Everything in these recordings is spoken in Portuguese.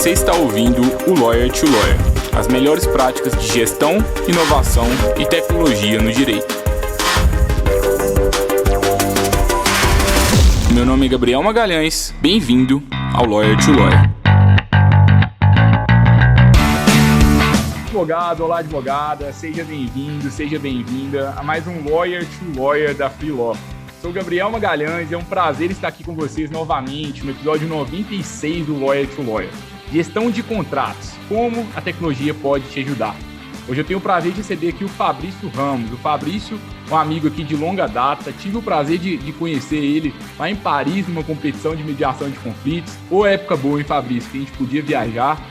Você está ouvindo o Lawyer to Lawyer, as melhores práticas de gestão, inovação e tecnologia no direito. Meu nome é Gabriel Magalhães, bem-vindo ao Lawyer to Lawyer. Advogado, olá advogada, seja bem-vindo, seja bem-vinda a mais um Lawyer to Lawyer da Free Law. Sou Gabriel Magalhães e é um prazer estar aqui com vocês novamente no episódio 96 do Lawyer to Lawyer. Gestão de contratos, como a tecnologia pode te ajudar. Hoje eu tenho o prazer de receber aqui o Fabrício Ramos. O Fabrício, um amigo aqui de longa data, tive o prazer de conhecer ele lá em Paris, numa competição de mediação de conflitos. Ô, época boa, hein, Fabrício, que a gente podia viajar.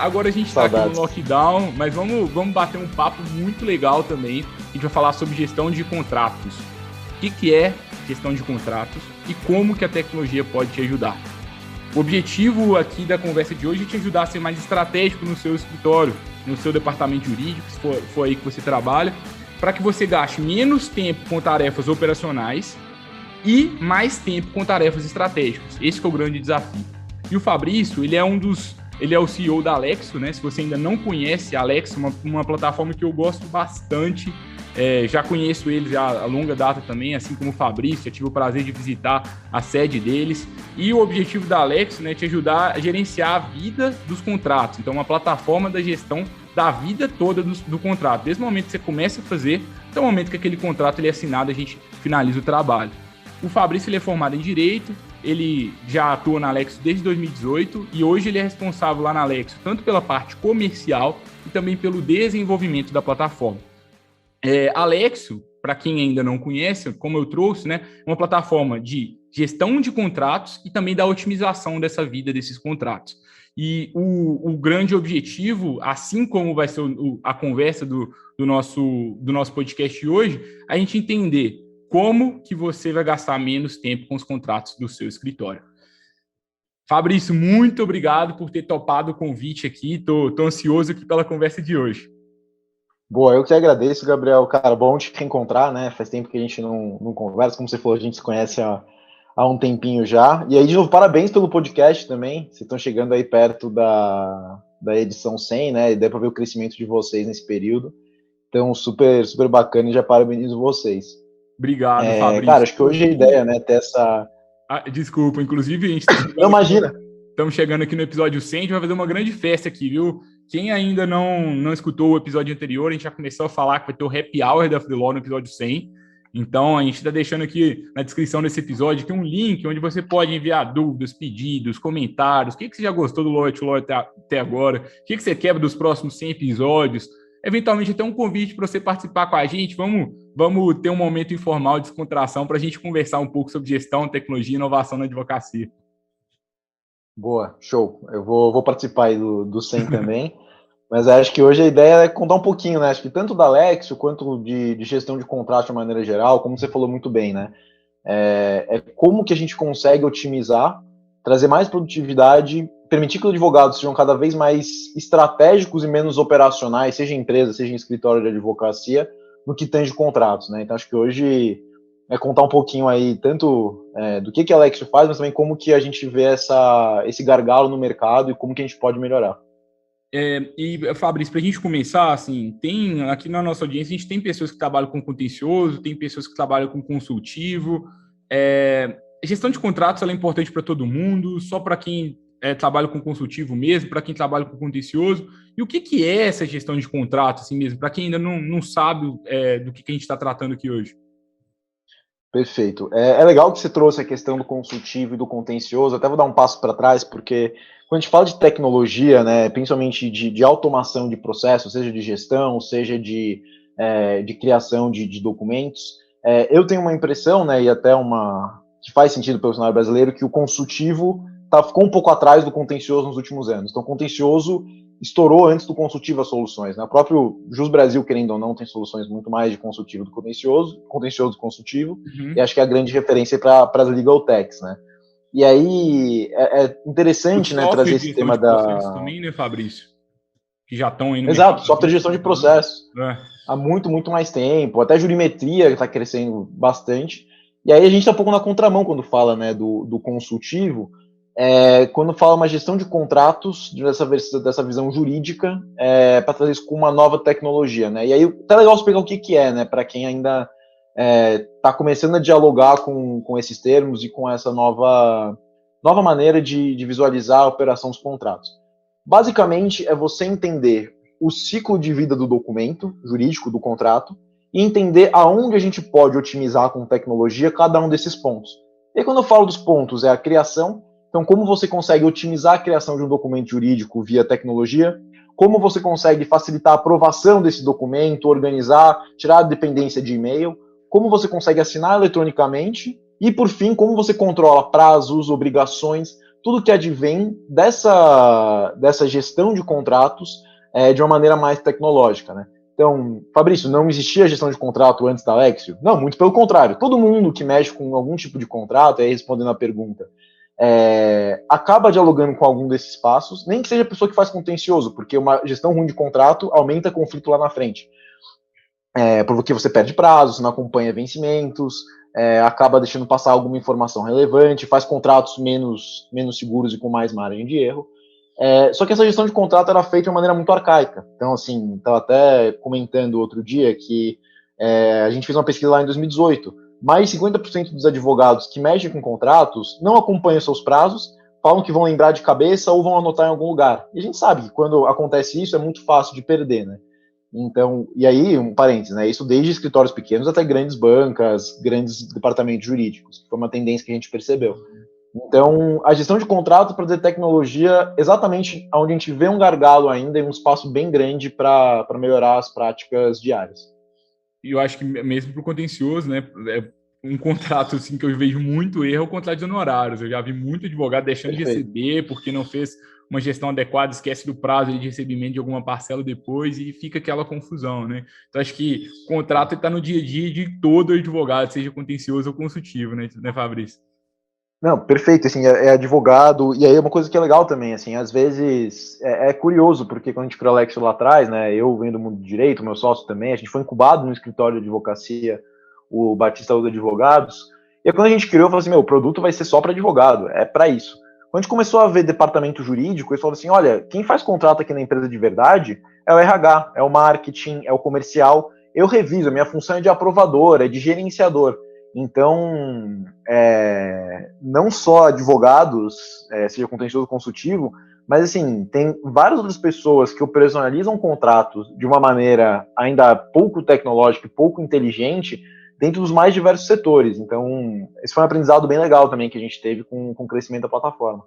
Agora a gente está aqui no lockdown, mas vamos bater um papo muito legal também. A gente vai falar sobre gestão de contratos. O que é gestão de contratos e como que a tecnologia pode te ajudar. O objetivo aqui da conversa de hoje é te ajudar a ser mais estratégico no seu escritório, no seu departamento jurídico, se for aí que você trabalha, para que você gaste menos tempo com tarefas operacionais e mais tempo com tarefas estratégicas. Esse que é o grande desafio. E o Fabrício, ele é o CEO da Alexo, né? Se você ainda não conhece a Alexo, uma plataforma que eu gosto bastante. Já conheço eles há longa data também, assim como o Fabrício, eu tive o prazer de visitar a sede deles. E o objetivo da Alexo, né, é te ajudar a gerenciar a vida dos contratos. Então, uma plataforma da gestão da vida toda do contrato. Desde o momento que você começa a fazer, até o momento que aquele contrato ele é assinado, a gente finaliza o trabalho. O Fabrício ele é formado em Direito, ele já atua na Alexo desde 2018 e hoje ele é responsável lá na Alexo tanto pela parte comercial e também pelo desenvolvimento da plataforma. Alexo, para quem ainda não conhece, como eu trouxe, né, é uma plataforma de gestão de contratos e também da otimização dessa vida desses contratos. E o grande objetivo, assim como vai ser a conversa do nosso podcast de hoje, a gente entender como que você vai gastar menos tempo com os contratos do seu escritório. Fabrício, muito obrigado por ter topado o convite aqui. Tô ansioso aqui pela conversa de hoje. Boa, eu que agradeço, Gabriel. Cara, bom te reencontrar, né? Faz tempo que a gente não conversa. Como você falou, a gente se conhece há um tempinho já. E aí, de novo, parabéns pelo podcast também. Vocês estão chegando aí perto da edição 100, né? E dá para ver o crescimento de vocês nesse período. Então, super, super bacana e já parabenizo vocês. Obrigado, Fabrício. Cara, acho que hoje a ideia, né, ter essa... Desculpa, inclusive a gente tá Não, imagina. Estamos chegando aqui no episódio 100, a gente vai fazer uma grande festa aqui, viu? Quem ainda não escutou o episódio anterior, a gente já começou a falar que vai ter o Happy Hour da Free Law no episódio 100. Então, a gente está deixando aqui na descrição desse episódio aqui um link onde você pode enviar dúvidas, pedidos, comentários. O que você já gostou do Lawyer to Lawyer até agora? O que você quer dos próximos 100 episódios? Eventualmente, até um convite para você participar com a gente. Vamos ter um momento informal de descontração para a gente conversar um pouco sobre gestão, tecnologia e inovação na advocacia. Boa, show. Eu vou participar aí do 100 também, mas acho que hoje a ideia é contar um pouquinho, né? Acho que tanto da Alexo quanto de gestão de contrato de maneira geral, como você falou muito bem, né? Como que a gente consegue otimizar, trazer mais produtividade, permitir que os advogados sejam cada vez mais estratégicos e menos operacionais, seja em empresa, seja em escritório de advocacia, no que tange contratos, né? Então acho que hoje é contar um pouquinho aí, tanto do que a Alexo faz, mas também como que a gente vê esse gargalo no mercado e como que a gente pode melhorar. E, Fabrício, para a gente começar, assim, aqui na nossa audiência, a gente tem pessoas que trabalham com contencioso, tem pessoas que trabalham com consultivo. A gestão de contratos ela é importante para todo mundo, só para quem trabalha com consultivo mesmo, para quem trabalha com contencioso. E o que é essa gestão de contratos, assim mesmo, para quem ainda não sabe do que a gente está tratando aqui hoje? Perfeito. É legal que você trouxe a questão do consultivo e do contencioso. Até vou dar um passo para trás, porque quando a gente fala de tecnologia, né, principalmente de automação de processos, seja de gestão, seja de criação de documentos, eu tenho uma impressão, né, e até que faz sentido para o cenário brasileiro, que o consultivo ficou um pouco atrás do contencioso nos últimos anos. Então, o contencioso estourou antes do consultivo as soluções, né? O próprio Jus Brasil, querendo ou não, tem soluções muito mais de consultivo do contencioso do consultivo, e acho que é a grande referência para as legal techs, né? E aí, é interessante, né, trazer esse tema da... também, né, Fabrício? Que já estão aí no Exato, mercado. software de gestão de processos. Há muito, muito mais tempo. Até a jurimetria está crescendo bastante. E aí a gente está um pouco na contramão quando fala, né, do consultivo, quando fala uma gestão de contratos, dessa visão jurídica, para trazer isso com uma nova tecnologia, né? E aí tá legal explicar o que é, né, para quem ainda está começando a dialogar com esses termos e com essa nova maneira de visualizar a operação dos contratos. Basicamente, é você entender o ciclo de vida do documento jurídico, do contrato, e entender aonde a gente pode otimizar com tecnologia cada um desses pontos. E quando eu falo dos pontos, é a criação. Então, como você consegue otimizar a criação de um documento jurídico via tecnologia, como você consegue facilitar a aprovação desse documento, organizar, tirar a dependência de e-mail, como você consegue assinar eletronicamente e, por fim, como você controla prazos, obrigações, tudo que advém dessa gestão de contratos de uma maneira mais tecnológica, né? Então, Fabrício, não existia gestão de contrato antes da Lexio? Não, muito pelo contrário. Todo mundo que mexe com algum tipo de contrato, aí respondendo a pergunta, acaba dialogando com algum desses passos, nem que seja a pessoa que faz contencioso, porque uma gestão ruim de contrato aumenta conflito lá na frente. Porque você perde prazos, não acompanha vencimentos, acaba deixando passar alguma informação relevante, faz contratos menos seguros e com mais margem de erro. Só que essa gestão de contrato era feita de uma maneira muito arcaica. Então, assim, estava até comentando outro dia que a gente fez uma pesquisa lá em 2018. Mais de 50% dos advogados que mexem com contratos não acompanham seus prazos, falam que vão lembrar de cabeça ou vão anotar em algum lugar. E a gente sabe que quando acontece isso é muito fácil de perder, né? Então, e aí, um parênteses, né? Isso desde escritórios pequenos até grandes bancas, grandes departamentos jurídicos, que foi uma tendência que a gente percebeu. Então, a gestão de contrato para ter tecnologia, exatamente onde a gente vê um gargalo ainda e um espaço bem grande para melhorar as práticas diárias. E eu acho que mesmo para o contencioso, né, um contrato assim, que eu vejo muito erro é o contrato de honorários. Eu já vi muito advogado deixando de receber porque não fez uma gestão adequada, esquece do prazo de recebimento de alguma parcela depois e fica aquela confusão, né? Então, acho que o contrato está no dia a dia de todo advogado, seja contencioso ou consultivo, né, Fabrício? Não, perfeito, assim, é advogado, e aí uma coisa que é legal também, assim, às vezes é curioso, porque quando a gente criou a Lexio lá atrás, né, eu venho do mundo do direito, meu sócio também, a gente foi incubado no escritório de advocacia, o Batista dos Advogados, e aí, quando a gente criou, eu falei assim, o produto vai ser só para advogado, é para isso. Quando a gente começou a ver departamento jurídico, eles falaram assim, olha, quem faz contrato aqui na empresa de verdade é o RH, é o marketing, é o comercial, eu reviso, a minha função é de aprovador, é de gerenciador. Então, não só advogados, seja contencioso consultivo, mas assim, tem várias outras pessoas que operacionalizam contratos de uma maneira ainda pouco tecnológica e pouco inteligente dentro dos mais diversos setores. Então, esse foi um aprendizado bem legal também que a gente teve com o crescimento da plataforma.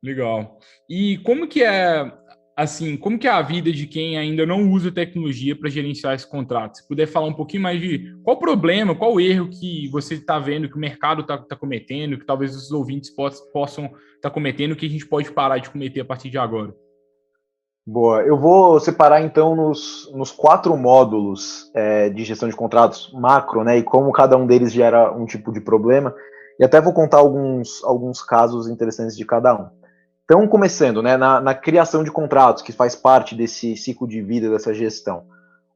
Legal. E como que é, assim, como que é a vida de quem ainda não usa tecnologia para gerenciar esse contrato? Se puder falar um pouquinho mais de qual o problema, qual o erro que você está vendo, que o mercado está cometendo, que talvez os ouvintes possam estar cometendo, que a gente pode parar de cometer a partir de agora. Boa, eu vou separar então nos 4 módulos de gestão de contratos macro, né, e como cada um deles gera um tipo de problema, e até vou contar alguns casos interessantes de cada um. Então, começando, né, na criação de contratos, que faz parte desse ciclo de vida dessa gestão.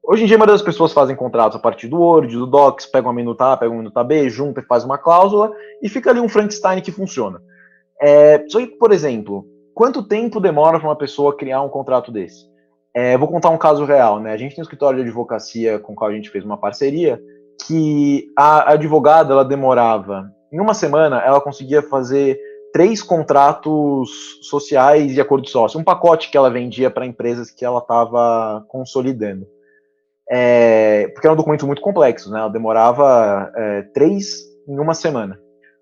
Hoje em dia, a maioria das pessoas fazem contratos a partir do Word, do Docs, pega uma minuta A, pega uma minuta B, junta e faz uma cláusula, e fica ali um Frankenstein que funciona. Só que, por exemplo, quanto tempo demora para uma pessoa criar um contrato desse? Vou contar um caso real, né? A gente tem um escritório de advocacia com o qual a gente fez uma parceria, que a advogada, ela demorava, em uma semana, ela conseguia fazer 3 contratos sociais de acordo de sócio, um pacote que ela vendia para empresas que ela estava consolidando. Porque eram documentos muito complexos, né? Ela demorava 3 em uma semana.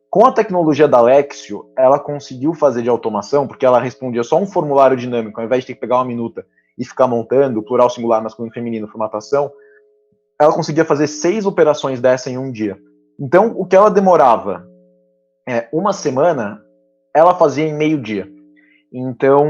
Com a tecnologia da Lexio, ela conseguiu fazer de automação, porque ela respondia só um formulário dinâmico, ao invés de ter que pegar uma minuta e ficar montando, plural, singular, masculino, feminino, formatação, ela conseguia fazer 6 operações dessa em um dia. Então, o que ela demorava uma semana, ela fazia em meio dia. Então,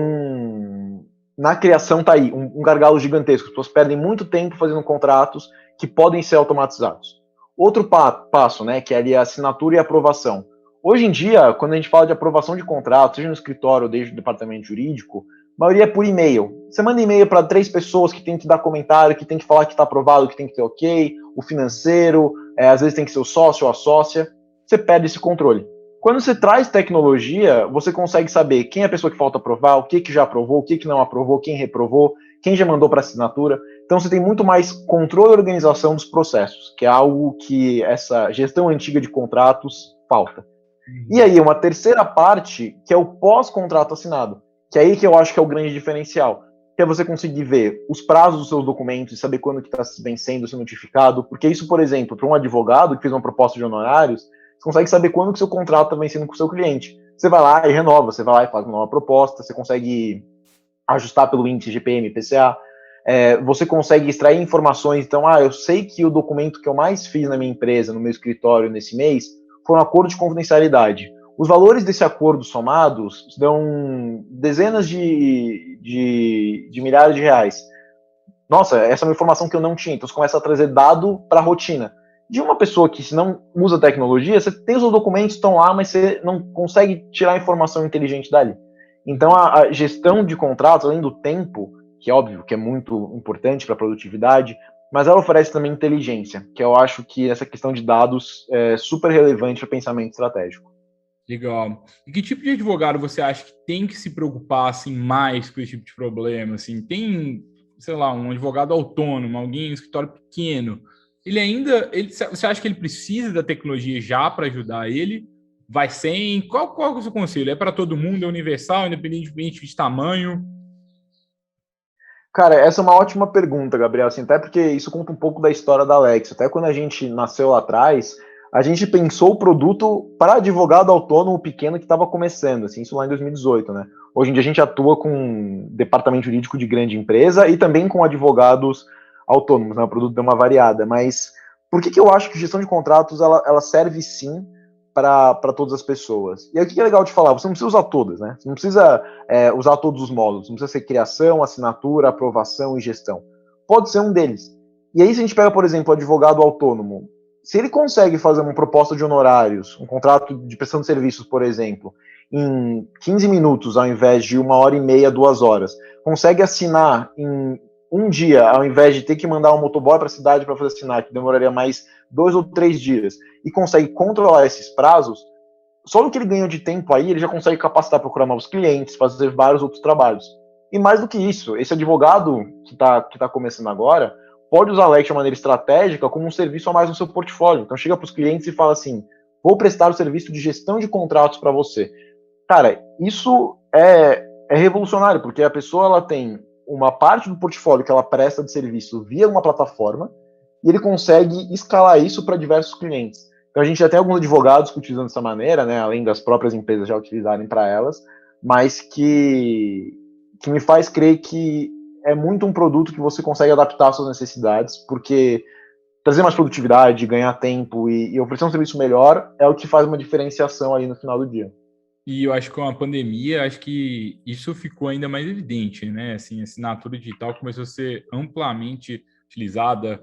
na criação tá aí, um gargalo gigantesco. As pessoas perdem muito tempo fazendo contratos que podem ser automatizados. Outro passo, né, que é ali a assinatura e a aprovação. Hoje em dia, quando a gente fala de aprovação de contrato, seja no escritório ou desde o departamento jurídico, a maioria é por e-mail. Você manda e-mail para 3 pessoas que tem que dar comentário, que tem que falar que está aprovado, que tem que ter ok, o financeiro, às vezes tem que ser o sócio ou a sócia. Você perde esse controle. Quando você traz tecnologia, você consegue saber quem é a pessoa que falta aprovar, o que já aprovou, o que não aprovou, quem reprovou, quem já mandou para assinatura. Então você tem muito mais controle e organização dos processos, que é algo que essa gestão antiga de contratos falta. E aí, uma terceira parte, que é o pós-contrato assinado, que é aí que eu acho que é o grande diferencial, que é você conseguir ver os prazos dos seus documentos e saber quando que está vencendo, se notificado, porque isso, por exemplo, para um advogado que fez uma proposta de honorários, você consegue saber quando que seu contrato está vencendo com o seu cliente. Você vai lá e renova, você vai lá e faz uma nova proposta, você consegue ajustar pelo índice GPM, PCA, você consegue extrair informações, então, eu sei que o documento que eu mais fiz na minha empresa, no meu escritório nesse mês, foi um acordo de confidencialidade. Os valores desse acordo somados dão dezenas de milhares de reais. Nossa, essa é uma informação que eu não tinha. Então você começa a trazer dado para a rotina. De uma pessoa que, se não usa tecnologia, você tem os seus documentos, estão lá, mas você não consegue tirar informação inteligente dali. Então a gestão de contratos, além do tempo, que é óbvio que é muito importante para a produtividade, mas ela oferece também inteligência, que eu acho que essa questão de dados é super relevante para o pensamento estratégico. Legal. E que tipo de advogado você acha que tem que se preocupar assim, mais com esse tipo de problema? Assim, tem, sei lá, um advogado autônomo, alguém em um escritório pequeno, você acha que ele precisa da tecnologia já para ajudar ele? Vai sem? Qual é o seu conselho? É para todo mundo? É universal, independentemente de tamanho? Cara, essa é uma ótima pergunta, Gabriel, assim, até porque isso conta um pouco da história da Alex. Até quando a gente nasceu lá atrás, a gente pensou o produto para advogado autônomo pequeno que estava começando, assim, isso lá em 2018, né? Hoje em dia a gente atua com departamento jurídico de grande empresa e também com advogados autônomos, né? O produto deu uma variada, mas por que eu acho que gestão de contratos, ela serve sim para todas as pessoas? E aí o que é legal de falar? Você não precisa usar todas, né? Você não precisa usar todos os módulos, não precisa ser criação, assinatura, aprovação e gestão. Pode ser um deles. E aí se a gente pega, por exemplo, o advogado autônomo, se ele consegue fazer uma proposta de honorários, um contrato de prestação de serviços, por exemplo, em 15 minutos, ao invés de 1h30, 2 horas, consegue assinar em um dia, ao invés de ter que mandar um motoboy para a cidade para fazer assinar, que demoraria mais 2 ou 3 dias, e consegue controlar esses prazos, só no que ele ganhou de tempo aí, ele já consegue capacitar, procurar novos clientes, fazer vários outros trabalhos. E mais do que isso, esse advogado que tá começando agora, pode usar a Alex de maneira estratégica como um serviço a mais no seu portfólio. Então chega para os clientes e fala assim, vou prestar o serviço de gestão de contratos para você. Cara, isso é revolucionário, porque a pessoa ela tem uma parte do portfólio que ela presta de serviço via uma plataforma e ele consegue escalar isso para diversos clientes. Então a gente já tem alguns advogados que utilizam dessa maneira, né, além das próprias empresas já utilizarem para elas, mas que me faz crer que é muito um produto que você consegue adaptar às suas necessidades, porque trazer mais produtividade, ganhar tempo e oferecer um serviço melhor é o que faz uma diferenciação aí no final do dia. E eu acho que com a pandemia, acho que isso ficou ainda mais evidente, né? Assim, a assinatura digital começou a ser amplamente utilizada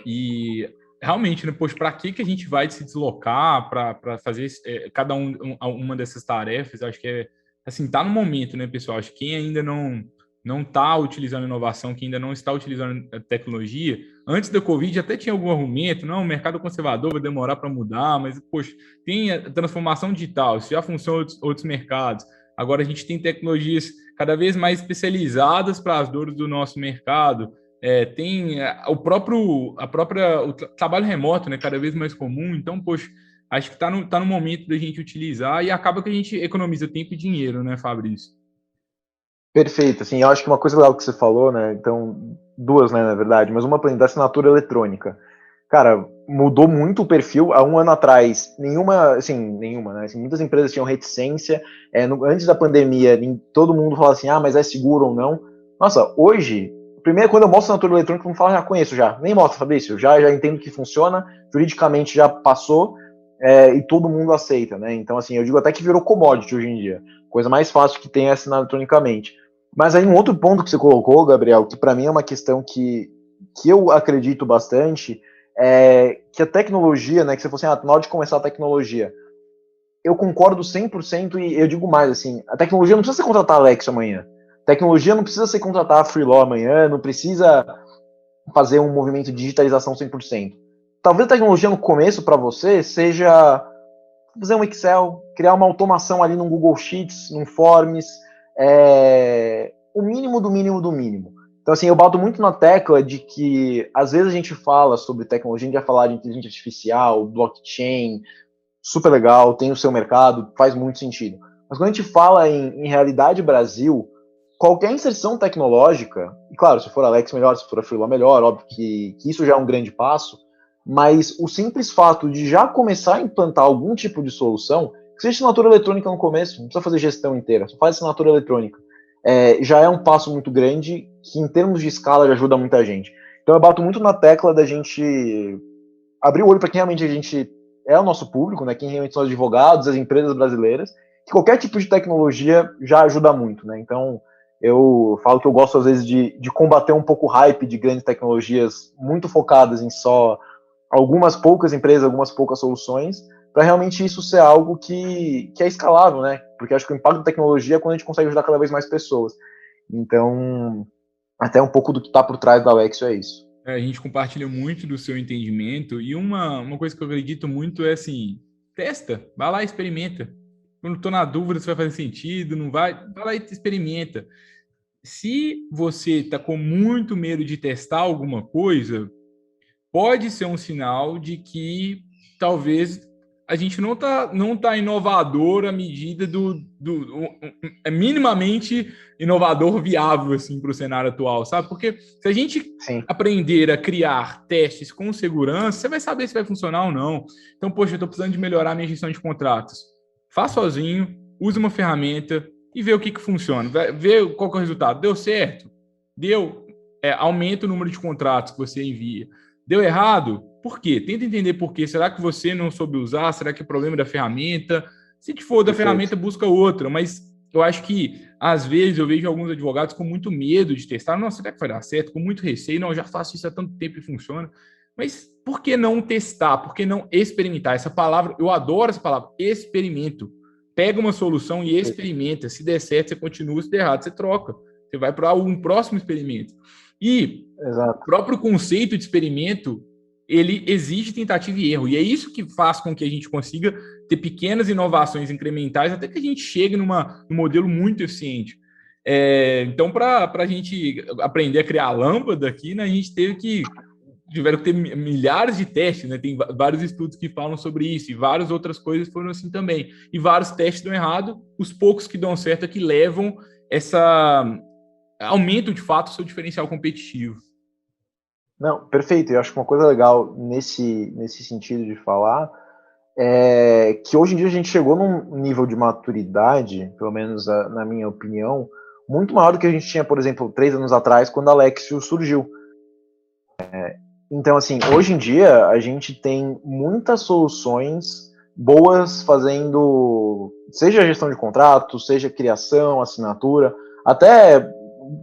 e realmente, né, poxa, para que a gente vai se deslocar para fazer cada uma dessas tarefas? Acho que assim, tá no momento, né, pessoal? Acho que quem ainda não está utilizando inovação, quem ainda não está utilizando a tecnologia, antes da Covid até tinha algum argumento, não, o mercado conservador vai demorar para mudar, mas, poxa, tem a transformação digital, isso já funciona em outros mercados. Agora a gente tem tecnologias cada vez mais especializadas para as dores do nosso mercado, tem o trabalho remoto, né, cada vez mais comum, então, poxa, acho que está no momento da gente utilizar e acaba que a gente economiza tempo e dinheiro, né, Fabrício? Perfeito, assim, eu acho que uma coisa legal que você falou, né, então, duas, né, na verdade, mas uma da assinatura eletrônica. Cara, mudou muito o perfil. Há um ano atrás, nenhuma, né, assim, muitas empresas tinham reticência, antes da pandemia, todo mundo falava assim, mas é seguro ou não. Nossa, hoje, primeiro, quando eu mostro assinatura eletrônica, eu falo, já conheço já, nem mostra, Fabrício, já entendo que funciona, juridicamente já passou, e todo mundo aceita, né, então, assim, eu digo até que virou commodity hoje em dia, coisa mais fácil que tem é assinar eletronicamente. Mas aí um outro ponto que você colocou, Gabriel, que para mim é uma questão que eu acredito bastante, é que a tecnologia, né, que você falou assim, na hora de começar a tecnologia, eu concordo 100% e eu digo mais, assim, a tecnologia não precisa ser contratar a Alex amanhã, a tecnologia não precisa ser contratar a Freelaw amanhã, não precisa fazer um movimento de digitalização 100%. Talvez a tecnologia no começo para você seja fazer um Excel, criar uma automação ali num Google Sheets, num Forms, o mínimo do mínimo do mínimo. Então, assim, eu bato muito na tecla de que, às vezes, a gente fala sobre tecnologia, a gente vai falar de inteligência artificial, blockchain, super legal, tem o seu mercado, faz muito sentido. Mas quando a gente fala em realidade Brasil, qualquer inserção tecnológica, e claro, se for Alex melhor, se for a Freeló melhor, óbvio que isso já é um grande passo, mas o simples fato de já começar a implantar algum tipo de solução, que seja assinatura eletrônica no começo, não precisa fazer gestão inteira, só faz assinatura eletrônica, já é um passo muito grande, que em termos de escala já ajuda muita gente. Então eu bato muito na tecla da gente abrir o olho para quem realmente a gente é o nosso público, né, quem realmente são os advogados, as empresas brasileiras, que qualquer tipo de tecnologia já ajuda muito, né? Então, eu falo que eu gosto, às vezes, de combater um pouco o hype de grandes tecnologias muito focadas em só algumas poucas empresas, algumas poucas soluções, para realmente isso ser algo que é escalável, né? Porque acho que o impacto da tecnologia é quando a gente consegue ajudar cada vez mais pessoas. Então, até um pouco do que está por trás da Alexio é isso. A gente compartilha muito do seu entendimento e uma coisa que eu acredito muito é assim, testa, vai lá e experimenta. Quando estou na dúvida se vai fazer sentido, não vai lá e experimenta. Se você está com muito medo de testar alguma coisa, pode ser um sinal de que talvez a gente não tá inovador à medida é minimamente inovador viável assim para o cenário atual, sabe? Porque se a gente aprender a criar testes com segurança, você vai saber se vai funcionar ou não. Então, poxa, eu estou precisando de melhorar minha gestão de contratos. Faz sozinho, use uma ferramenta e vê o que funciona. Vê qual que é o resultado. Deu certo? Deu? Aumenta o número de contratos que você envia. Deu errado? Por quê? Tenta entender por quê. Será que você não soube usar? Será que é problema da ferramenta? Se for da ferramenta, busca outra. Mas eu acho que, às vezes, eu vejo alguns advogados com muito medo de testar. Nossa, será que vai dar certo? Com muito receio. Não, eu já faço isso há tanto tempo e funciona. Mas por que não testar? Por que não experimentar? Essa palavra, eu adoro essa palavra, experimento. Pega uma solução e experimenta. Se der certo, você continua. Se der errado, você troca. Você vai para um próximo experimento. E o próprio conceito de experimento, ele exige tentativa e erro. E é isso que faz com que a gente consiga ter pequenas inovações incrementais até que a gente chegue num modelo muito eficiente. Então, para a gente aprender a criar a lâmpada aqui, né, a gente tiveram que ter milhares de testes, né? Tem vários estudos que falam sobre isso, e várias outras coisas foram assim também. E vários testes dão errado, os poucos que dão certo é que levam aumentam de fato o seu diferencial competitivo. Não, perfeito. Eu acho que uma coisa legal nesse sentido de falar é que hoje em dia a gente chegou num nível de maturidade, pelo menos na minha opinião, muito maior do que a gente tinha, por exemplo, 3 anos atrás, quando a Alexio surgiu. Então, assim, hoje em dia a gente tem muitas soluções boas fazendo, seja gestão de contratos, seja criação, assinatura, até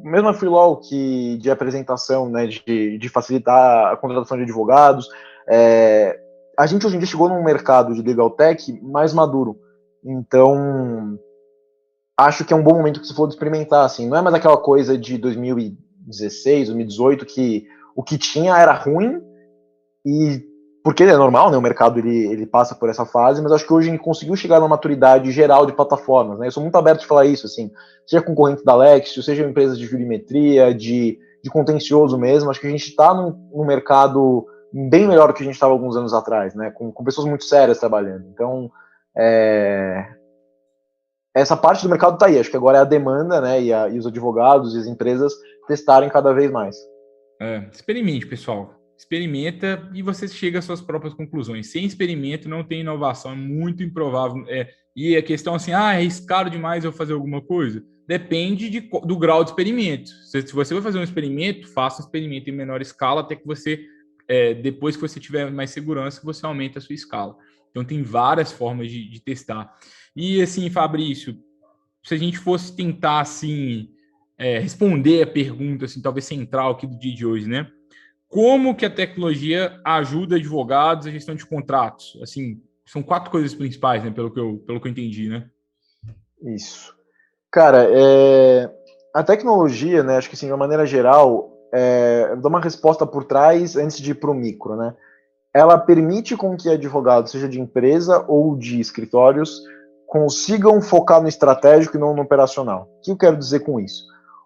mesmo a Freeló de apresentação, né, de facilitar a contratação de advogados. A gente hoje em dia chegou num mercado de legal tech mais maduro. Então, acho que é um bom momento que você for experimentar, assim. Não é mais aquela coisa de 2016, 2018, que o que tinha era ruim, e porque é normal, né, o mercado ele passa por essa fase, mas acho que hoje a gente conseguiu chegar numa maturidade geral de plataformas, né? Eu sou muito aberto de falar isso, assim, seja concorrente da Alexio, seja empresas de jurimetria, de contencioso mesmo, acho que a gente está num mercado bem melhor do que a gente estava alguns anos atrás, né? Com pessoas muito sérias trabalhando. Então, essa parte do mercado está aí, acho que agora é a demanda, né, e os advogados e as empresas testarem cada vez mais. Experimente, pessoal. Experimenta e você chega às suas próprias conclusões. Sem experimento não tem inovação, é muito improvável. E a questão assim, é arriscado demais eu fazer alguma coisa? Depende do grau de experimento. Se você vai fazer um experimento, faça um experimento em menor escala até que você, depois que você tiver mais segurança, você aumenta a sua escala. Então tem várias formas de testar. E assim, Fabrício, se a gente fosse tentar assim, responder a pergunta assim, talvez central aqui do dia de hoje, né? Como que a tecnologia ajuda advogados a gestão de contratos? Assim, são 4 coisas principais, né? Pelo que eu entendi, né? Isso. Cara, a tecnologia, né? Acho que assim, de uma maneira geral, dá uma resposta por trás antes de ir para o micro, né? ela permite com que advogados, seja de empresa ou de escritórios, consigam focar no estratégico e não no operacional. O que eu quero dizer com isso?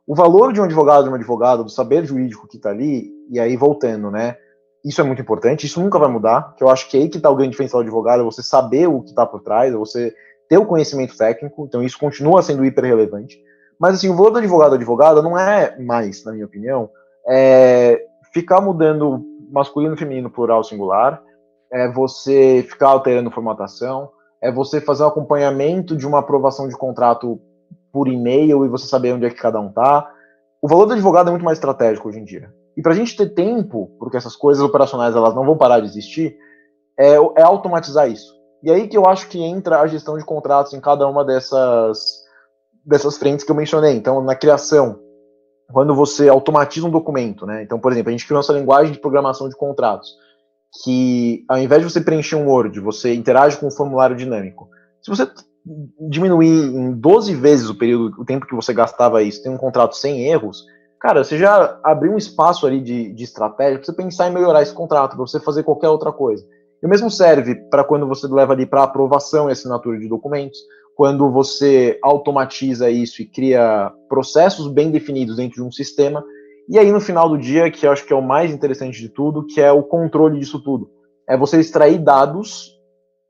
O valor de um advogado, de uma advogada, do saber jurídico que está ali, e aí voltando, né? Isso é muito importante, isso nunca vai mudar, que eu acho que é aí que está o grande diferencial do advogado, é você saber o que está por trás, é você ter o conhecimento técnico, então isso continua sendo hiper relevante. Mas assim, o valor do advogado ou advogada não é mais, na minha opinião, ficar mudando masculino, feminino, plural, singular, é você ficar alterando formatação, é você fazer um acompanhamento de uma aprovação de contrato por e-mail e você saber onde é que cada um tá. O valor do advogado é muito mais estratégico hoje em dia. E para a gente ter tempo, porque essas coisas operacionais elas não vão parar de existir, é automatizar isso. E aí que eu acho que entra a gestão de contratos em cada uma dessas frentes que eu mencionei. Então, na criação, quando você automatiza um documento, né? Então, por exemplo, a gente criou essa linguagem de programação de contratos, que ao invés de você preencher um Word, você interage com um formulário dinâmico. Se você diminuir em 12 vezes o tempo que você gastava isso, tem um contrato sem erros, cara, você já abriu um espaço ali de estratégia para você pensar em melhorar esse contrato, para você fazer qualquer outra coisa. E o mesmo serve para quando você leva ali para aprovação e assinatura de documentos, quando você automatiza isso e cria processos bem definidos dentro de um sistema. E aí, no final do dia, que eu acho que é o mais interessante de tudo, que é o controle disso tudo. É você extrair dados,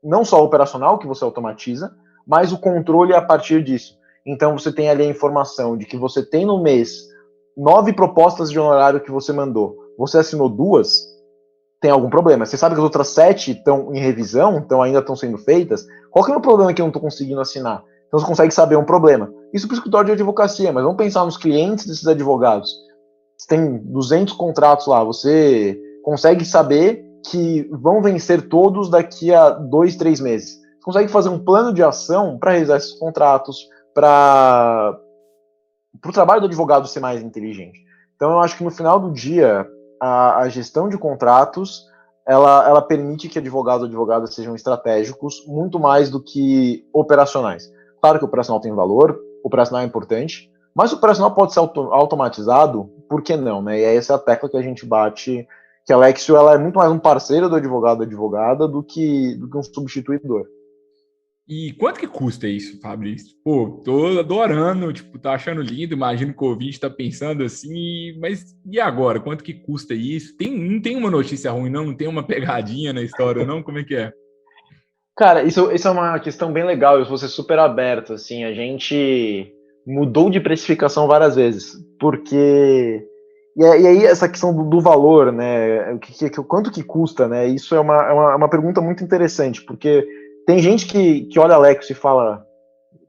não só operacional, que você automatiza, mas o controle a partir disso. Então, você tem ali a informação de que você tem no mês 9 propostas de honorário que você mandou. Você assinou 2, tem algum problema. Você sabe que as outras 7 estão em revisão, ainda estão sendo feitas. Qual que é o problema que eu não estou conseguindo assinar? Então, você consegue saber um problema. Isso para o escritório de advocacia, mas vamos pensar nos clientes desses advogados. Você tem 200 contratos lá, você consegue saber que vão vencer todos daqui a 2, 3 meses. Você consegue fazer um plano de ação para realizar esses contratos, para o trabalho do advogado ser mais inteligente. Então, eu acho que no final do dia, a gestão de contratos, ela permite que advogados e advogadas sejam estratégicos muito mais do que operacionais. Claro que o operacional tem valor, o operacional é importante, mas o operacional pode ser automatizado, por que não, né? E essa é a tecla que a gente bate, que a Lexio ela é muito mais um parceiro do advogado ou advogada do que um substituidor. E quanto que custa isso, Fabrício? Pô, tô adorando, tipo, tá achando lindo, imagino que o ouvinte tá pensando assim, mas e agora? Quanto que custa isso? Não tem uma notícia ruim, não tem uma pegadinha na história, não? Como é que é? Cara, isso é uma questão bem legal, eu vou ser super aberto, assim, a gente mudou de precificação várias vezes, porque... E aí essa questão do valor, né, quanto que custa, né, isso é uma pergunta muito interessante, porque tem gente que olha Lexio e fala,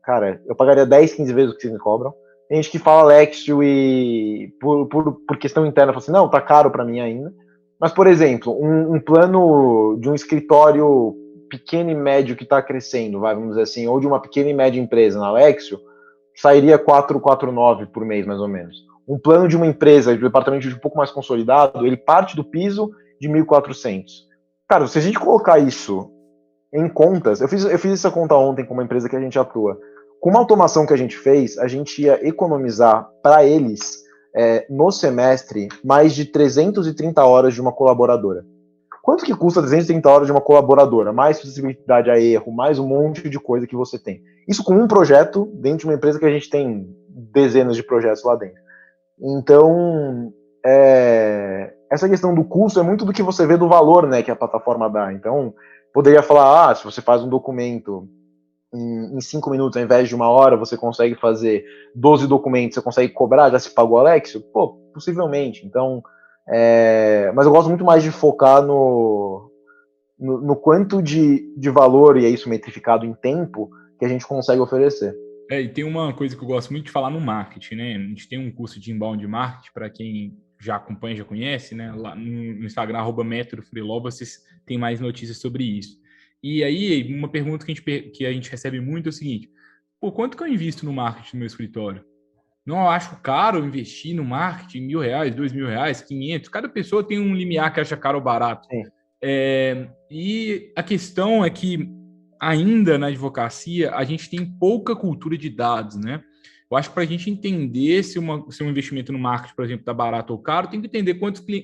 cara, eu pagaria 10, 15 vezes o que vocês me cobram. Tem gente que fala Lexio e por questão interna fala assim, não, tá caro para mim ainda. Mas, por exemplo, um plano de um escritório pequeno e médio que está crescendo, vamos dizer assim, ou de uma pequena e média empresa na Lexio, sairia 449 por mês, mais ou menos. Um plano de uma empresa, de um departamento de um pouco mais consolidado, ele parte do piso de 1.400. Cara, se a gente colocar isso em contas, eu fiz essa conta ontem com uma empresa que a gente atua. Com uma automação que a gente fez, a gente ia economizar para eles, no semestre, mais de 330 horas de uma colaboradora. Quanto que custa 330 horas de uma colaboradora? Mais possibilidade a erro, mais um monte de coisa que você tem. Isso com um projeto dentro de uma empresa que a gente tem dezenas de projetos lá dentro. Então, essa questão do custo é muito do que você vê do valor, né, que a plataforma dá. Então, poderia falar, se você faz um documento em 5 minutos, ao invés de 1 hora, você consegue fazer 12 documentos, você consegue cobrar, já se pagou Alexio? Pô, possivelmente. Então, mas eu gosto muito mais de focar no quanto de valor, e é isso metrificado em tempo, que a gente consegue oferecer. E tem uma coisa que eu gosto muito de falar no marketing, né? A gente tem um curso de inbound marketing, para quem já acompanha, já conhece, né? Lá no Instagram, @métodofreeló, vocês têm mais notícias sobre isso. E aí, uma pergunta que a gente recebe muito é o seguinte: pô, quanto que eu invisto no marketing no meu escritório? Não, eu acho caro investir no marketing, R$1.000, R$2.000, 500. Cada pessoa tem um limiar que acha caro ou barato. E a questão é que ainda na advocacia a gente tem pouca cultura de dados, né? Eu acho que para a gente entender se um investimento no marketing, por exemplo, está barato ou caro, tem que entender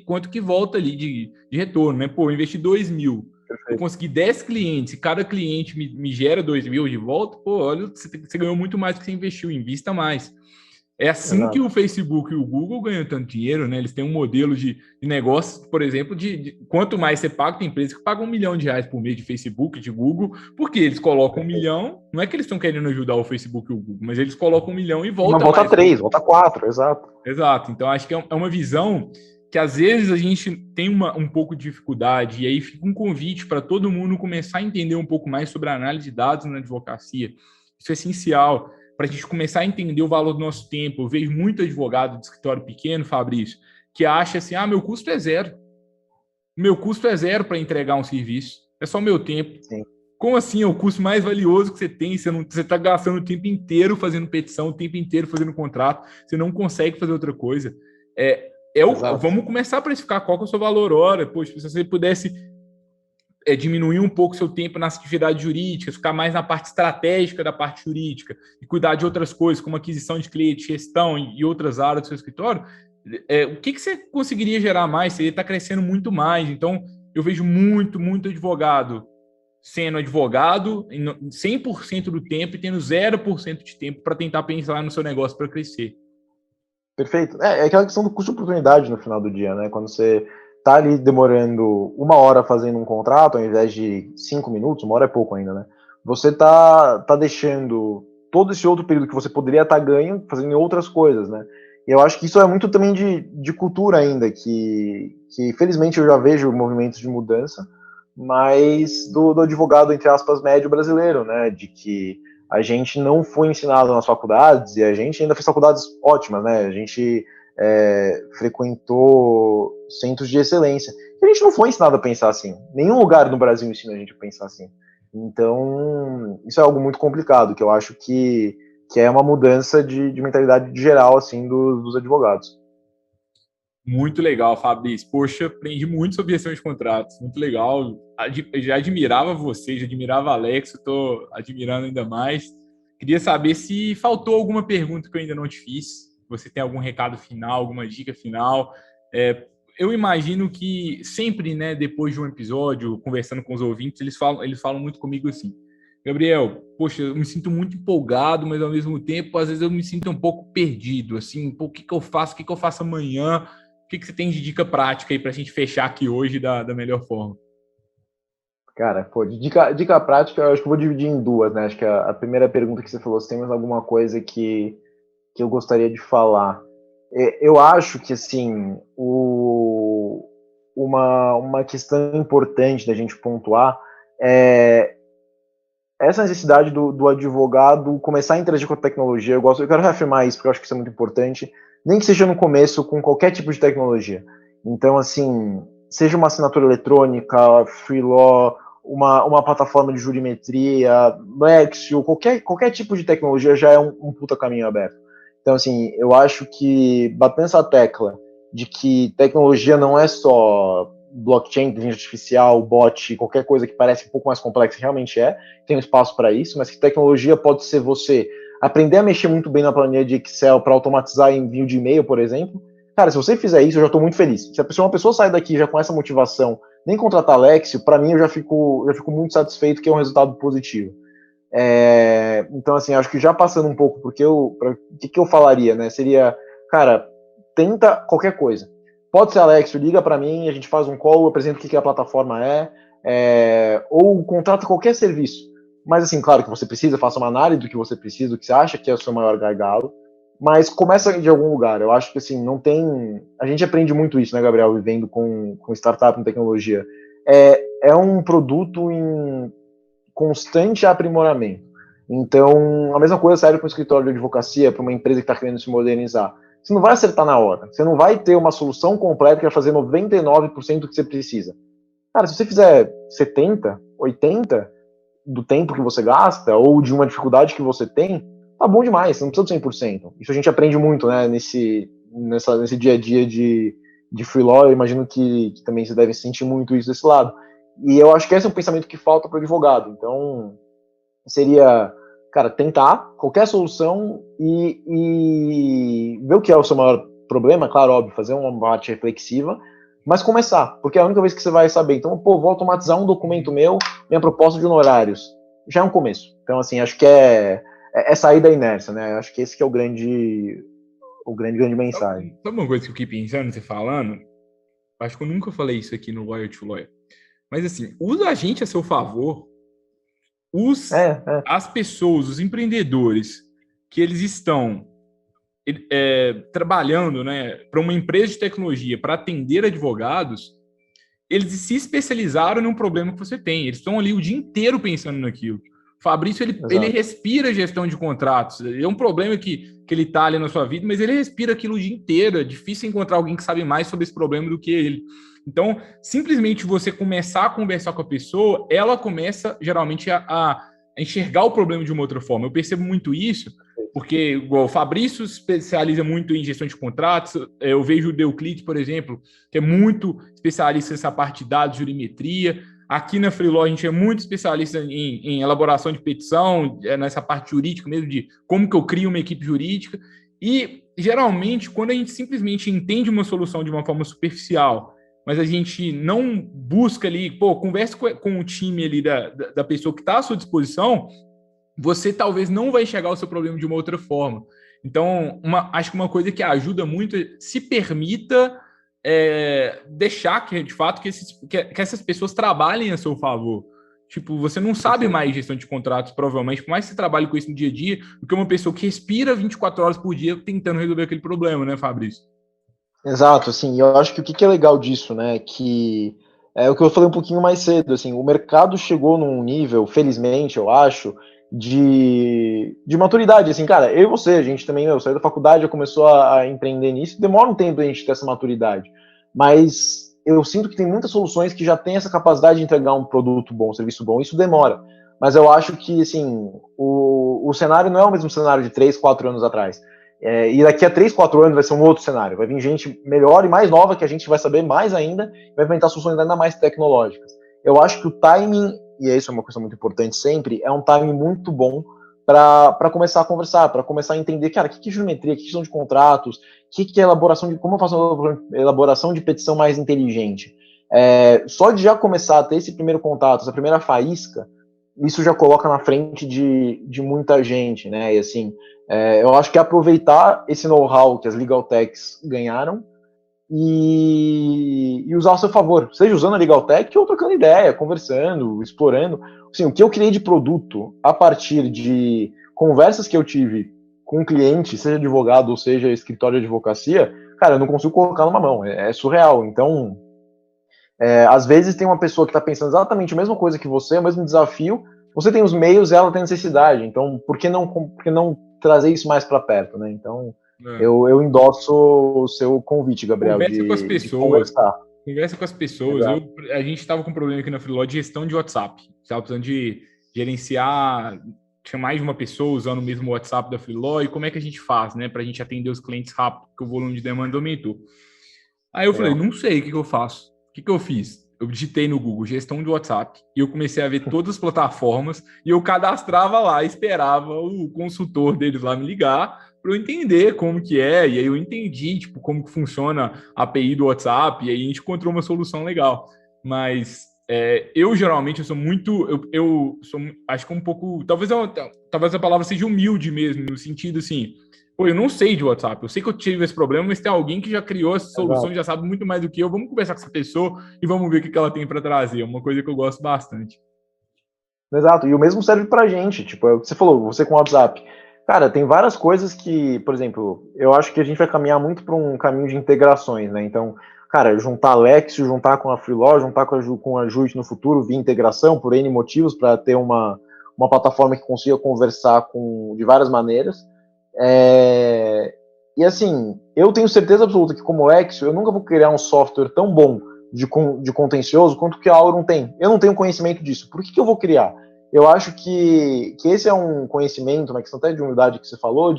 quanto que volta ali de retorno, né? Pô, eu investi 2.000, eu consegui 10 clientes, e cada cliente me gera 2.000 de volta, pô, olha, você ganhou muito mais do que você investiu, invista mais. É assim Exato. Que o Facebook e o Google ganham tanto dinheiro, né? Eles têm um modelo de negócio, por exemplo, de quanto mais você paga, tem empresas que pagam R$1 milhão por mês de Facebook, de Google, porque eles colocam 1 milhão, não é que eles estão querendo ajudar o Facebook e o Google, mas eles colocam 1 milhão e volta mais. Volta 3, volta 4, exato. Exato, então acho que é uma visão que às vezes a gente tem um pouco de dificuldade, e aí fica um convite para todo mundo começar a entender um pouco mais sobre a análise de dados na advocacia. Isso é essencial para a gente começar a entender o valor do nosso tempo. Eu vejo muito advogado de escritório pequeno, Fabrício, que acha assim, meu custo é zero. Meu custo é zero para entregar um serviço. É só meu tempo. Sim. Como assim? É o custo mais valioso que você tem. Você está gastando o tempo inteiro fazendo petição, o tempo inteiro fazendo contrato. Você não consegue fazer outra coisa. Vamos começar a precificar qual que é o seu valor hora. Poxa, se você pudesse diminuir um pouco seu tempo nas atividades jurídicas, ficar mais na parte estratégica da parte jurídica e cuidar de outras coisas, como aquisição de cliente, gestão e outras áreas do seu escritório, o que você conseguiria gerar mais? Você está crescendo muito mais. Então, eu vejo muito advogado sendo advogado 100% do tempo e tendo 0% de tempo para tentar pensar no seu negócio para crescer. Perfeito. É aquela questão do custo de oportunidade no final do dia, né? Quando você tá ali demorando 1 hora fazendo um contrato, ao invés de 5 minutos, 1 hora é pouco ainda, né? Você tá deixando todo esse outro período que você poderia estar ganho fazendo outras coisas, né? E eu acho que isso é muito também de cultura ainda, que felizmente eu já vejo movimentos de mudança, mas do advogado, entre aspas, médio brasileiro, né? De que a gente não foi ensinado nas faculdades, e a gente ainda fez faculdades ótimas, né? A gente frequentou centros de excelência. E a gente não foi ensinado a pensar assim. Nenhum lugar no Brasil ensina a gente a pensar assim. Então, isso é algo muito complicado, que eu acho que é uma mudança de mentalidade geral, assim, dos advogados. Muito legal, Fabrício. Poxa, aprendi muito sobre gestão de contratos. Muito legal. Já admirava você, já admirava Alex, estou admirando ainda mais. Queria saber se faltou alguma pergunta que eu ainda não te fiz. Você tem algum recado final, alguma dica final? Eu imagino que sempre, né, depois de um episódio, conversando com os ouvintes, eles falam muito comigo assim: Gabriel, poxa, eu me sinto muito empolgado, mas ao mesmo tempo, às vezes eu me sinto um pouco perdido, assim, o que eu faço? O que eu faço amanhã? O que você tem de dica prática aí para a gente fechar aqui hoje da melhor forma? Cara, de dica prática, eu acho que eu vou dividir em duas, né? Acho que a primeira pergunta que você falou, se tem mais alguma coisa que eu gostaria de falar. Eu acho que, assim, uma questão importante da gente pontuar é essa necessidade do advogado começar a interagir com a tecnologia. Eu quero reafirmar isso, porque eu acho que isso é muito importante, nem que seja no começo, com qualquer tipo de tecnologia. Então, assim, seja uma assinatura eletrônica, Freelaw, uma plataforma de jurimetria, Lexio, qualquer tipo de tecnologia já é um puta caminho aberto. Então, assim, eu acho que batendo essa tecla de que tecnologia não é só blockchain, inteligência artificial, bot, qualquer coisa que parece um pouco mais complexa, realmente tem um espaço para isso, mas que tecnologia pode ser você aprender a mexer muito bem na planilha de Excel para automatizar envio de e-mail, por exemplo. Cara, se você fizer isso, eu já estou muito feliz. Se uma pessoa sair daqui já com essa motivação, nem contratar Lexio, para mim eu já fico muito satisfeito, que é um resultado positivo. Então, assim, acho que já passando um pouco, o que eu falaria, né? Seria, cara, tenta qualquer coisa. Pode ser Alexio, liga para mim, a gente faz um call, eu apresento o que a plataforma ou contrata qualquer serviço. Mas, assim, claro que você precisa, faça uma análise do que você precisa, do que você acha que é o seu maior gargalo, mas começa de algum lugar. Eu acho que, assim, não tem... A gente aprende muito isso, né, Gabriel, vivendo com startup, com tecnologia. É um produto em constante aprimoramento. Então, a mesma coisa serve para um escritório de advocacia, para uma empresa que está querendo se modernizar. Você não vai acertar na hora. Você não vai ter uma solução completa que vai fazer 99% do que você precisa. Cara, se você fizer 70%, 80% do tempo que você gasta, ou de uma dificuldade que você tem, tá bom demais, você não precisa de 100%. Isso a gente aprende muito, né, nesse dia a dia de freelaw. Eu imagino que também você deve sentir muito isso desse lado. E eu acho que esse é um pensamento que falta para o advogado. Então, seria cara, tentar qualquer solução e ver o que é o seu maior problema, claro, óbvio, fazer uma parte reflexiva, mas começar, porque é a única vez que você vai saber. Então, pô, vou automatizar um documento meu, minha proposta de honorários. Já é um começo. Então, assim, acho que é sair da inércia, né? Acho que esse que é grande mensagem. Sabe uma coisa que eu fiquei pensando, você falando? Acho que eu nunca falei isso aqui no Lawyer to Lawyer. Mas assim, usa a gente a seu favor. As pessoas, os empreendedores, que eles estão trabalhando, né, para uma empresa de tecnologia para atender advogados, eles se especializaram num problema que você tem. Eles estão ali o dia inteiro pensando naquilo. O Fabrício, ele respira gestão de contratos. É um problema que ele está ali na sua vida, mas ele respira aquilo o dia inteiro. É difícil encontrar alguém que sabe mais sobre esse problema do que ele. Então, simplesmente você começar a conversar com a pessoa, ela começa, geralmente, a enxergar o problema de uma outra forma. Eu percebo muito isso, porque igual, o Fabrício se especializa muito em gestão de contratos. Eu vejo o Deuclides, por exemplo, que é muito especialista nessa parte de dados, jurimetria. Aqui na Freeló, a gente é muito especialista em elaboração de petição, nessa parte jurídica mesmo, de como que eu crio uma equipe jurídica. E, geralmente, quando a gente simplesmente entende uma solução de uma forma superficial, mas a gente não busca ali, conversa com o time ali da pessoa que está à sua disposição, você talvez não vai enxergar o seu problema de uma outra forma. Então, acho que uma coisa que ajuda muito é se permita deixar que, de fato, que essas pessoas trabalhem a seu favor. Tipo, você não sabe mais gestão de contratos, provavelmente, por mais que você trabalhe com isso no dia a dia, do que uma pessoa que respira 24 horas por dia tentando resolver aquele problema, né, Fabrício? Exato, assim, eu acho que o que é legal disso, né, que é o que eu falei um pouquinho mais cedo, assim, o mercado chegou num nível, felizmente, eu acho, de maturidade, assim, cara, eu e você, a gente também, eu saí da faculdade, já começou a empreender nisso, demora um tempo a gente ter essa maturidade, mas eu sinto que tem muitas soluções que já têm essa capacidade de entregar um produto bom, um serviço bom, isso demora, mas eu acho que, assim, o cenário não é o mesmo cenário de 3, 4 anos atrás. E daqui a 3, 4 anos vai ser um outro cenário. Vai vir gente melhor e mais nova que a gente vai saber mais ainda, vai inventar soluções ainda mais tecnológicas. Eu acho que o timing, e isso é uma coisa muito importante sempre, é um timing muito bom para começar a conversar, para começar a entender, cara, o que é geometria, o que são de contratos, o que é elaboração de, como eu faço uma elaboração de petição mais inteligente. Só de já começar a ter esse primeiro contato, essa primeira faísca, isso já coloca na frente de muita gente, né? E assim, eu acho que é aproveitar esse know-how que as legal techs ganharam e usar ao seu favor, seja usando a legal tech ou trocando ideia, conversando, explorando. Assim, o que eu criei de produto a partir de conversas que eu tive com um cliente, seja advogado ou seja escritório de advocacia, cara, eu não consigo colocar numa mão, é surreal. Então, às vezes tem uma pessoa que está pensando exatamente a mesma coisa que você, o mesmo desafio, você tem os meios e ela tem necessidade, então por que não trazer isso mais para perto, né? Então, eu endosso o seu convite, Gabriel, Conversa com as pessoas. Conversa com as pessoas. A gente estava com um problema aqui na Freeló de gestão de WhatsApp. Estava precisando de gerenciar, tinha mais de uma pessoa usando o mesmo WhatsApp da Freeló, e como é que a gente faz, né, para a gente atender os clientes rápido, porque o volume de demanda aumentou. Aí eu falei, não sei o que eu faço. O que eu fiz? Eu digitei no Google gestão de WhatsApp e eu comecei a ver todas as plataformas e eu cadastrava lá, esperava o consultor deles lá me ligar para eu entender como que é, e aí eu entendi, tipo, como que funciona a API do WhatsApp, e aí a gente encontrou uma solução legal. Mas eu geralmente eu sou muito, eu sou, acho que um pouco, talvez a palavra seja humilde mesmo, no sentido assim, eu não sei de WhatsApp, eu sei que eu tive esse problema, mas tem alguém que já criou essa solução, já sabe muito mais do que eu, vamos conversar com essa pessoa e vamos ver o que ela tem para trazer, uma coisa que eu gosto bastante. Exato, e o mesmo serve pra gente, tipo, é o que você falou, você com o WhatsApp. Cara, tem várias coisas que, por exemplo, eu acho que a gente vai caminhar muito para um caminho de integrações, né? Então, cara, juntar a Lexio, juntar com a Freeló, juntar com a Jute no futuro, via integração, por N motivos, para ter uma plataforma que consiga conversar de várias maneiras. E assim, eu tenho certeza absoluta que como Lexio, eu nunca vou criar um software tão bom de contencioso quanto que a Aurum tem. Eu não tenho conhecimento disso. Por que eu vou criar? Eu acho que esse é um conhecimento, uma questão até de humildade que você falou,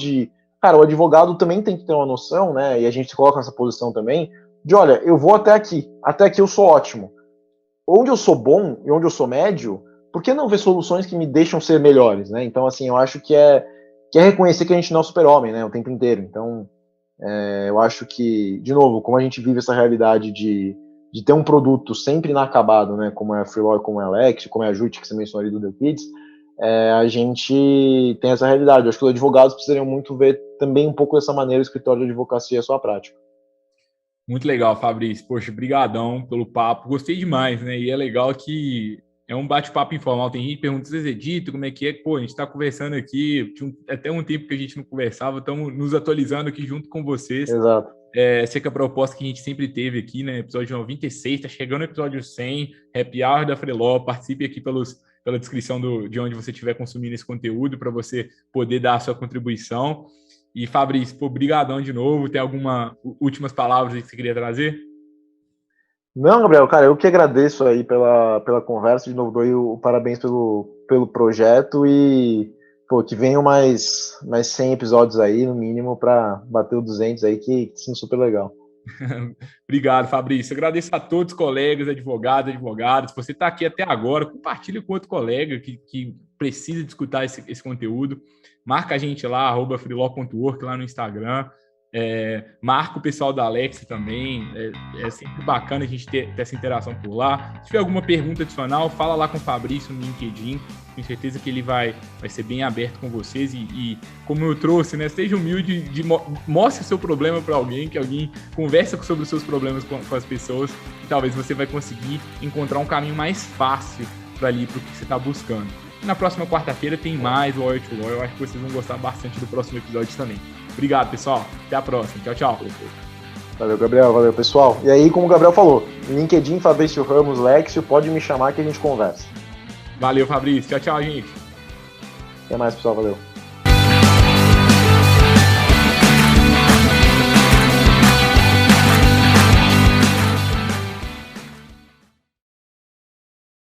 cara, o advogado também tem que ter uma noção, né, e a gente se coloca nessa posição também, de, olha, eu vou até aqui eu sou ótimo. Onde eu sou bom e onde eu sou médio, por que não ver soluções que me deixam ser melhores, né? Então, assim, eu acho que é reconhecer que a gente não é super-homem, né, o tempo inteiro. Então, eu acho que, de novo, como a gente vive essa realidade de ter um produto sempre inacabado, né, como é a Freelawyer, como é a Alex, como é a Jute, que você mencionou ali do The Kids, a gente tem essa realidade. Eu acho que os advogados precisariam muito ver também um pouco dessa maneira o escritório de advocacia e a sua prática. Muito legal, Fabrício. Poxa, brigadão pelo papo. Gostei demais, né? E é legal que é um bate-papo informal. Tem gente que pergunta, Zé Dito, como é que é? Pô, a gente está conversando aqui, tinha até um tempo que a gente não conversava, estamos nos atualizando aqui junto com vocês. Exato. Sei que a proposta que a gente sempre teve aqui, né? Episódio 96, está chegando o episódio 100, Happy Hour da Freeló. Participe aqui pela descrição de onde você estiver consumindo esse conteúdo para você poder dar a sua contribuição. E, Fabrício, pô, brigadão de novo. Tem algumas últimas palavras aí que você queria trazer? Não, Gabriel, cara, eu que agradeço aí pela conversa. De novo, dou parabéns pelo projeto e, pô, que venham mais 100 episódios aí, no mínimo, para bater o 200 aí, que sim, super legal. Obrigado, Fabrício. Agradeço a todos os colegas, advogados, advogadas. Se você está aqui até agora, compartilhe com outro colega que precisa de escutar esse conteúdo. Marca a gente lá, @freelaw.work, lá no Instagram. Marca o pessoal da Alex também. É sempre bacana a gente ter essa interação por lá. Se tiver alguma pergunta adicional, fala lá com o Fabrício no LinkedIn. Tenho certeza que ele vai ser bem aberto com vocês. E como eu trouxe, né, seja humilde, mostre o seu problema para alguém, que alguém conversa sobre os seus problemas com as pessoas, e talvez você vai conseguir encontrar um caminho mais fácil para ali, para o que você está buscando. E na próxima quarta-feira tem mais Lawyer to Lawyer. Eu acho que vocês vão gostar bastante do próximo episódio também. Obrigado, pessoal. Até a próxima. Tchau, tchau. Valeu, Gabriel. Valeu, pessoal. E aí, como o Gabriel falou, LinkedIn, Fabrício Ramos, Lexio, pode me chamar que a gente conversa. Valeu, Fabrício. Tchau, tchau, gente. Até mais, pessoal. Valeu.